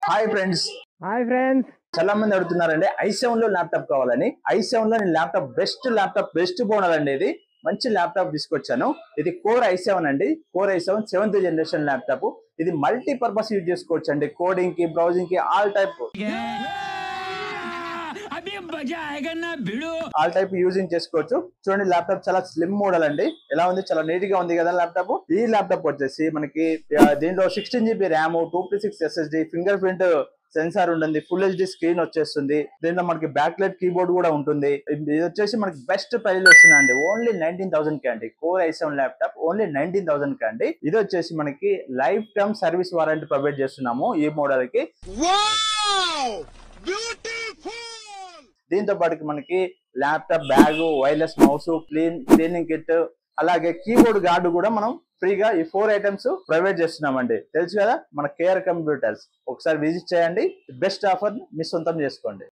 Hi friends. చాలా మంది అడుగుతున్నారండి i7 లో ల్యాప్టాప్ కావాలని. i7 లో నేను బెస్ట్ బోనాలండి. ఇది మంచి ల్యాప్టాప్ తీసుకొచ్చాను. ఇది కోర్ i7 అండి. Core i7 7th generation laptop. ఇది మల్టీ పర్పస్ యూజ్ చేసుకోవచ్చు అండి. కోడింగ్ కి, బ్రౌజింగ్ కి ఆల్ టైప్ యూజింగ్ చేసుకోవచ్చు. చూడండి, ల్యాప్టాప్ చాలా స్లిమ్ మోడల్ అండి. ఎలా ఉంది, చాలా నీట్ గా ఉంది కదా ల్యాప్టాప్. ఈ ల్యాప్టాప్ వచ్చేసి మనకి దీంట్లో 16GB RAM, 256 SSD, finger print censor ఉంటుంది, ఫుల్ హెచ్డి స్క్రీన్ వచ్చేస్తుంది. దీంట్లో మనకి బ్యాక్ లైట్ కీబోర్డ్ కూడా ఉంటుంది. ఇది వచ్చేసి మనకి బెస్ట్ ప్రైస్ వస్తుందండి. ఓన్లీ 19,000 కి అండి. కోర్ i7 ల్యాప్టాప్ ఓన్లీ 19,000 కి అండి. ఇది వచ్చేసి మనకి life time service warranty provide చేస్తున్నాము ఈ మోడల్ కి. దీంతో పాటు మనకి laptop bag, wireless mouse, cleaning kit, అలాగే కీబోర్డ్ గార్డు కూడా మనం ఫ్రీగా ఈ 4 ఐటమ్స్ ప్రొవైడ్ చేస్తున్నామండి. తెలుసు కదా మన కేఆర్ కంప్యూటర్స్. ఒకసారి విజిట్ చేయండి. బెస్ట్ ఆఫర్ మీ సొంతం చేసుకోండి.